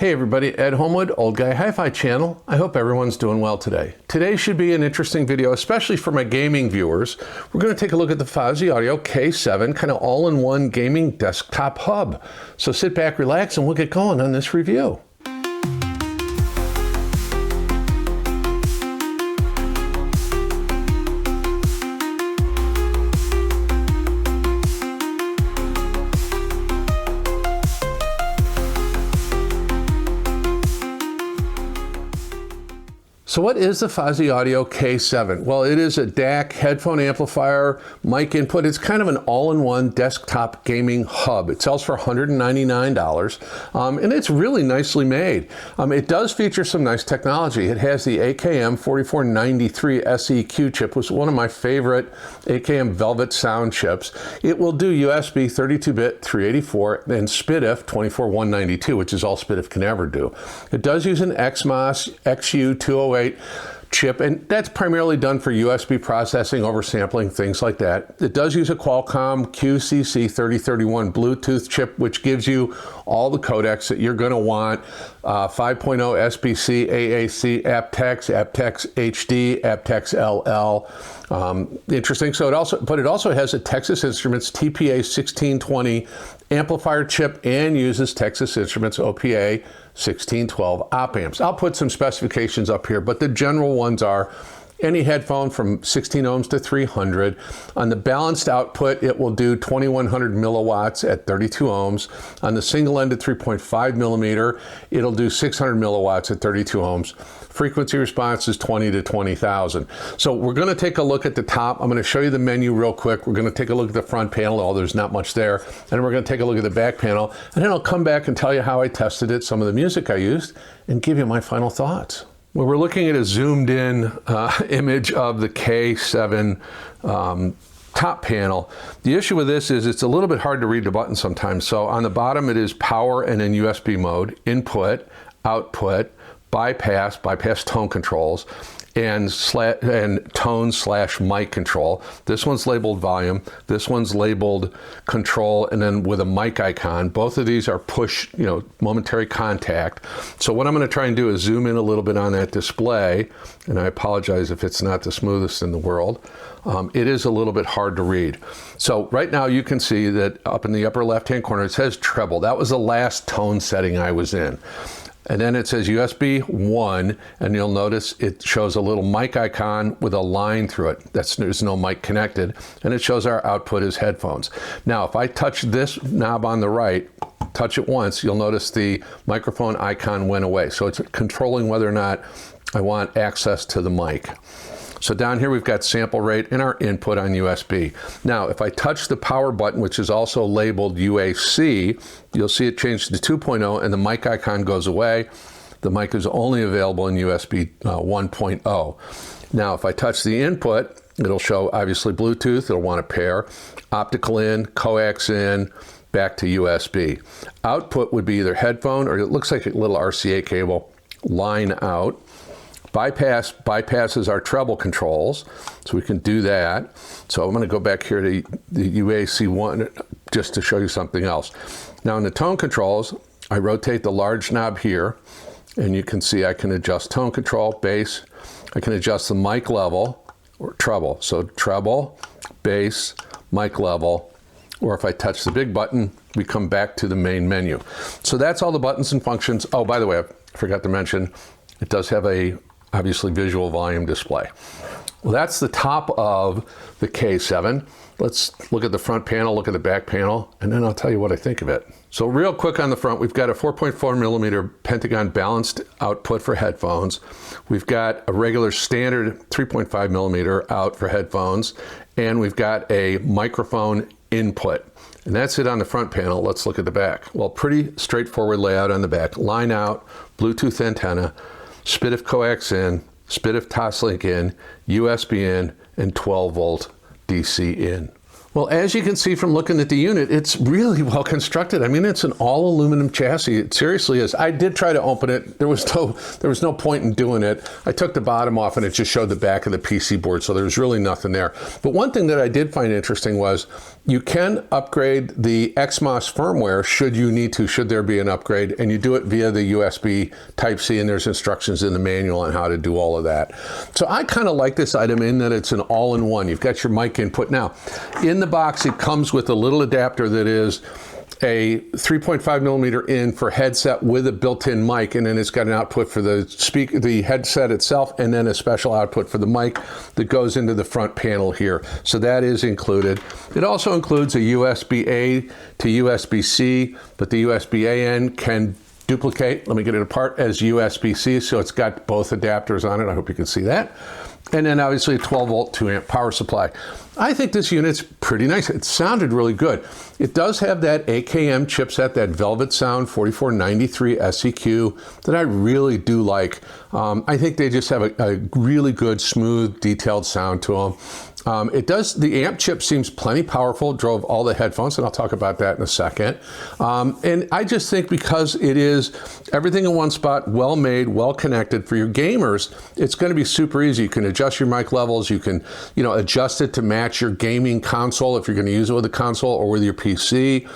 Hey everybody, Ed Homewood, Old Guy Hi-Fi channel. I hope everyone's doing well today. Today should be an interesting video, especially for my gaming viewers. We're going to take a look at the Fosi Audio K7, kind of all-in-one gaming desktop hub. So sit back, relax, and we'll get going on this review. So what is the Fosi Audio K7? Well, it is a DAC, headphone amplifier, mic input. It's kind of an all-in-one desktop gaming hub. It sells for $199, and it's really nicely made. It does feature some nice technology. It has the AKM 4493 SEQ chip, which is one of my favorite AKM Velvet sound chips. It will do USB 32-bit 384 and SPDIF 24192, which is all SPDIF can ever do. It does use an XMOS XU208 chip, and that's primarily done for USB processing, oversampling, things like that. It does use a Qualcomm QCC3031 Bluetooth chip, which gives you all the codecs that you're going to want. 5.0 SBC, AAC, aptX HD, aptX LL. Interesting. So it also has a Texas Instruments TPA 1620 amplifier chip and uses Texas Instruments OPA 1612 op amps. I'll put some specifications up here, but the general ones are any headphone from 16 ohms to 300. On the balanced output, it will do 2100 milliwatts at 32 ohms. On the single-ended 3.5 millimeter, it'll do 600 milliwatts at 32 ohms. Frequency response is 20 to 20,000. So we're going to take a look at the top. I'm going to show you the menu real quick. We're going to take a look at the front panel, although there's not much there. And then we're going to take a look at the back panel. And then I'll come back and tell you how I tested it, some of the music I used, and give you my final thoughts. Well, we're looking at a zoomed in image of the K7 top panel. The issue with this is it's a little bit hard to read the buttons sometimes. So on the bottom it is power and in USB mode, input, output, bypass tone controls, and tone/mic control. This one's labeled volume, this one's labeled control, and then with a mic icon. Both of these are push, momentary contact. So what I'm going to try and do is zoom in a little bit on that display, and I apologize if it's not the smoothest in the world. It is a little bit hard to read. So right now you can see that up in the upper left-hand corner it says treble. That was the last tone setting I was in. And then it says USB 1, and you'll notice it shows a little mic icon with a line through it. There's no mic connected, and it shows our output as headphones. Now, if I touch this knob on the right, touch it once, you'll notice the microphone icon went away. So it's controlling whether or not I want access to the mic. So down here we've got sample rate and our input on USB. Now, if I touch the power button, which is also labeled UAC, you'll see it change to 2.0 and the mic icon goes away. The mic is only available in USB 1.0. Now, if I touch the input, it'll show obviously Bluetooth, it'll want a pair, optical in, coax in, back to USB. Output would be either headphone or it looks like a little RCA cable, line out. Bypasses our treble controls, so we can do that. So I'm going to go back here to the UAC 1 just to show you something else. Now in the tone controls, I rotate the large knob here, and you can see I can adjust tone control, bass. I can adjust the mic level, or treble. So treble, bass, mic level, or if I touch the big button, we come back to the main menu. So that's all the buttons and functions. Oh, by the way, I forgot to mention, it does have a obviously visual volume display. Well, that's the top of the K7. Let's look at the front panel, look at the back panel, and then I'll tell you what I think of it. So real quick on the front, we've got a 4.4 millimeter Pentagon balanced output for headphones. We've got a regular standard 3.5 millimeter out for headphones, and we've got a microphone input. And that's it on the front panel. Let's look at the back. Well, pretty straightforward layout on the back. Line out, Bluetooth antenna, SPDIF coax in, SPDIF Toslink in, USB in, and 12 volt DC in. Well, as you can see from looking at the unit, it's really well constructed. I mean, it's an all aluminum chassis. It seriously is. I did try to open it. There was no point in doing it. I took the bottom off and it just showed the back of the PC board, so there's really nothing there. But one thing that I did find interesting was you can upgrade the XMOS firmware should you need to, should there be an upgrade, and you do it via the USB Type-C, and there's instructions in the manual on how to do all of that. So I kind of like this item in that it's an all-in-one. You've got your mic input. Now, in the box, it comes with a little adapter that is a 3.5 millimeter in for headset with a built-in mic, and then it's got an output for the headset itself, and then a special output for the mic that goes into the front panel here. So that is included. It also includes a USB-A to USB-C, but the USB-A end can duplicate. Let me get it apart as USB-C, so it's got both adapters on it. I hope you can see that. And then obviously a 12 volt, 2 amp power supply. I think this unit's pretty nice. It sounded really good. It does have that AKM chipset, that Velvet Sound 4493 SEQ that I really do like. I think they just have a really good, smooth, detailed sound to them. The amp chip seems plenty powerful, drove all the headphones, and I'll talk about that in a second. And I just think because it is everything in one spot, well made, well connected for your gamers, it's going to be super easy. You can adjust your mic levels, you can, adjust it to match your gaming console if you're going to use it with a console or with your PC.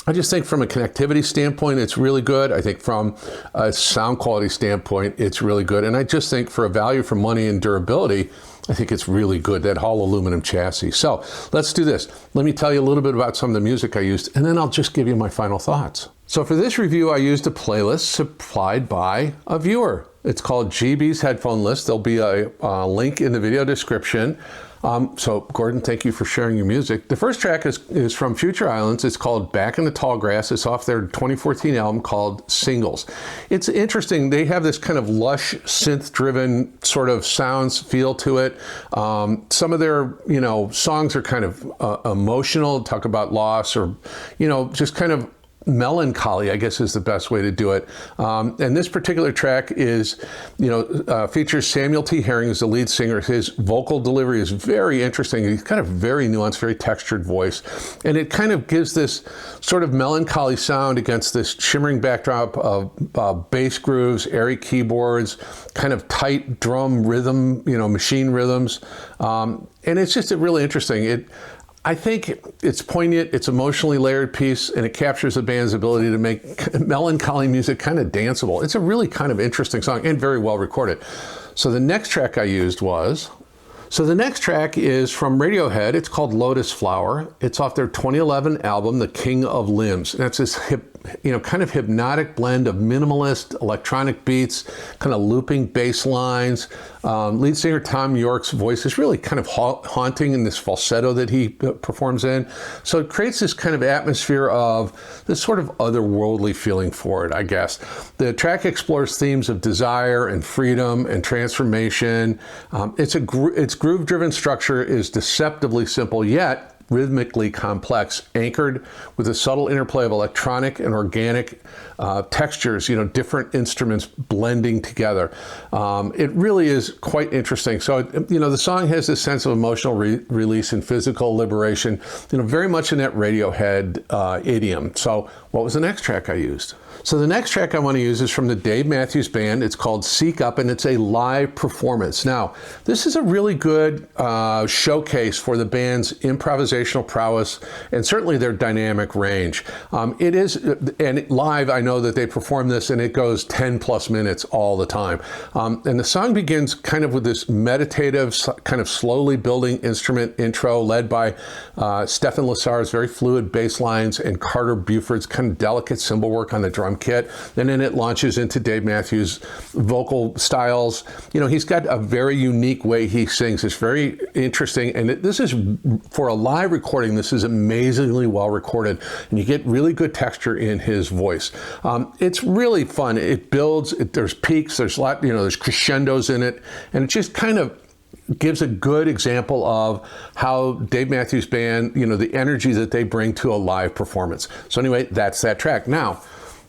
I just think from a connectivity standpoint, it's really good. I think from a sound quality standpoint, it's really good. And I just think for a value for money and durability, I think it's really good, that all aluminum chassis. So let's do this. Let me tell you a little bit about some of the music I used, and then I'll just give you my final thoughts. So for this review, I used a playlist supplied by a viewer. It's called GB's Headphone List. There'll be a link in the video description. So Gordon, thank you for sharing your music. The first track is from Future Islands. It's called Back in the Tall Grass. It's off their 2014 album called Singles. It's interesting. They have this kind of lush, synth-driven sort of sounds feel to it. Some of their, songs are kind of emotional, talk about loss or, just kind of melancholy, I guess is the best way to do it. And this particular track is, features Samuel T. Herring as the lead singer. His vocal delivery is very interesting. He's kind of very nuanced, very textured voice. And it kind of gives this sort of melancholy sound against this shimmering backdrop of bass grooves, airy keyboards, kind of tight drum rhythm, machine rhythms. And it's just really interesting. I think it's poignant, it's emotionally layered piece, and it captures the band's ability to make melancholy music kind of danceable. It's a really kind of interesting song and very well recorded. So the next track I used is from Radiohead. It's called Lotus Flower. It's off their 2011 album, The King of Limbs. And it's this kind of hypnotic blend of minimalist electronic beats, kind of looping bass lines. Lead singer Tom York's voice is really kind of haunting in this falsetto that he performs in. So it creates this kind of atmosphere of this sort of otherworldly feeling for it, I guess. The track explores themes of desire and freedom and transformation. Its groove-driven structure is deceptively simple, yet rhythmically complex, anchored with a subtle interplay of electronic and organic textures, different instruments blending together. It really is quite interesting. So, the song has this sense of emotional release and physical liberation, very much in that Radiohead idiom. So what was the next track I used? So the next track I want to use is from the Dave Matthews Band. It's called Seek Up, and it's a live performance. Now, this is a really good showcase for the band's improvisational prowess and certainly their dynamic range. It is, and live, I know that they perform this and it goes 10 plus minutes all the time. And the song begins kind of with this meditative, kind of slowly building instrument intro led by Stephen Lassar's very fluid bass lines and Carter Buford's kind of delicate cymbal work on the drum kit. And then it launches into Dave Matthews' vocal styles. He's got a very unique way he sings. It's very interesting. And this is, for a live recording, this is amazingly well recorded. And you get really good texture in his voice. It's really fun. It builds, there's peaks, there's there's crescendos in it. And it just kind of gives a good example of how Dave Matthews Band, the energy that they bring to a live performance. So anyway, that's that track. Now,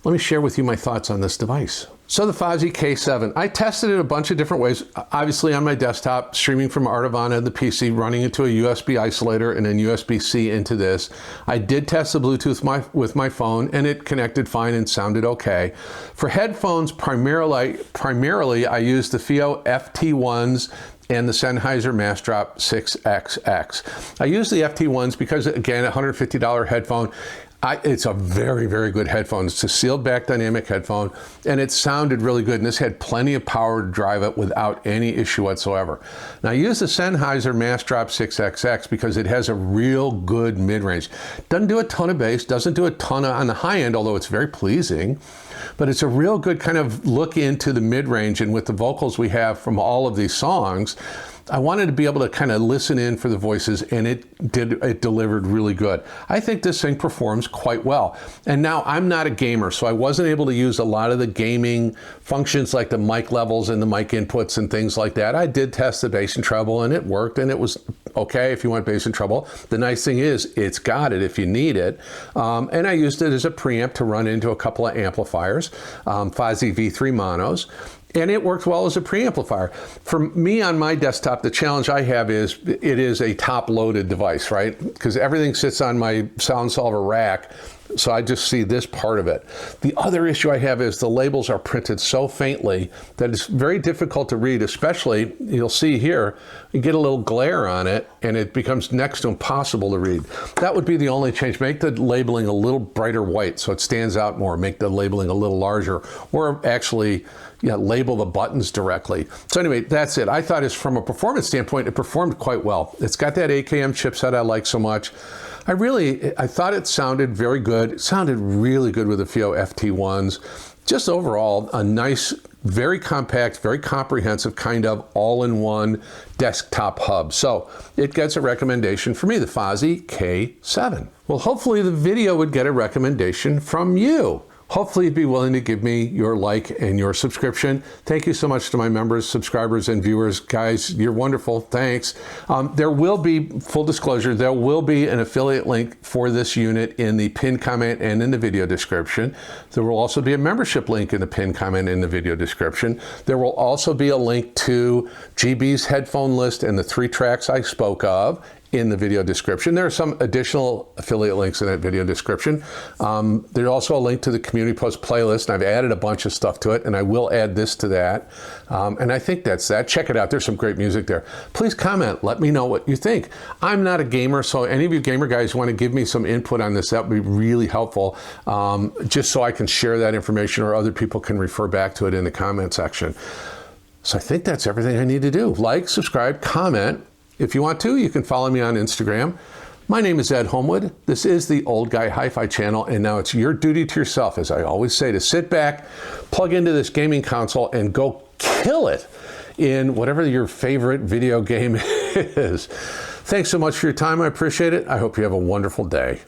let me share with you my thoughts on this device. So the Fosi K7, I tested it a bunch of different ways. Obviously on my desktop, streaming from Artivana and the PC, running into a USB isolator and then USB-C into this. I did test the Bluetooth with my phone and it connected fine and sounded okay. For headphones, primarily I used the FIO FT1s and the Sennheiser Massdrop 6XX. I use the FT1s because, again, a $150 headphone. It's a very, very good headphone. It's a sealed back dynamic headphone, and it sounded really good. And this had plenty of power to drive it without any issue whatsoever. Now, I use the Sennheiser Massdrop 6XX because it has a real good mid-range. Doesn't do a ton of bass, doesn't do a ton on the high end, although it's very pleasing. But it's a real good kind of look into the mid-range, and with the vocals we have from all of these songs, I wanted to be able to kind of listen in for the voices, and it delivered really good. I think this thing performs quite well. And now I'm not a gamer, so I wasn't able to use a lot of the gaming functions like the mic levels and the mic inputs and things like that. I did test the bass and treble, and it worked, and it was okay if you want bass and treble. The nice thing is it's got it if you need it. And I used it as a preamp to run into a couple of amplifiers, Fosi V3 monos. And it worked well as a preamplifier. For me on my desktop, the challenge I have is it is a top-loaded device, right? Because everything sits on my sound solver rack, so I just see this part of it. The other issue I have is the labels are printed so faintly that it's very difficult to read, especially, you'll see here, you get a little glare on it and it becomes next to impossible to read. That would be the only change. Make the labeling a little brighter white so it stands out more. Make the labeling a little larger, or actually label the buttons directly. So anyway, that's it. I thought from a performance standpoint, it performed quite well. It's got that AKM chipset I like so much. I thought it sounded very good. It sounded really good with the FIO FT1s. Just overall, a nice, very compact, very comprehensive kind of all-in-one desktop hub. So it gets a recommendation for me, the Fosi K7. Well, hopefully the video would get a recommendation from you. Hopefully you'd be willing to give me your like and your subscription. Thank you so much to my members, subscribers, and viewers. Guys, you're wonderful. Thanks. There will be, full disclosure, there will be an affiliate link for this unit in the pinned comment and in the video description. There will also be a membership link in the pinned comment and the video description. There will also be a link to GB's headphone list and the 3 tracks I spoke of in the video description. There are some additional affiliate links in that video description. There's also a link to the Community Post playlist, and I've added a bunch of stuff to it, and I will add this to that. And I think that's that. Check it out. There's some great music there. Please comment. Let me know what you think. I'm not a gamer, so any of you gamer guys want to give me some input on this, that would be really helpful, just so I can share that information or other people can refer back to it in the comment section. So I think that's everything I need to do. Like, subscribe, comment. If you want to, you can follow me on Instagram. My name is Ed Homewood. This is the Old Guy Hi-Fi channel, and now it's your duty to yourself, as I always say, to sit back, plug into this gaming console, and go kill it in whatever your favorite video game is. Thanks so much for your time. I appreciate it. I hope you have a wonderful day.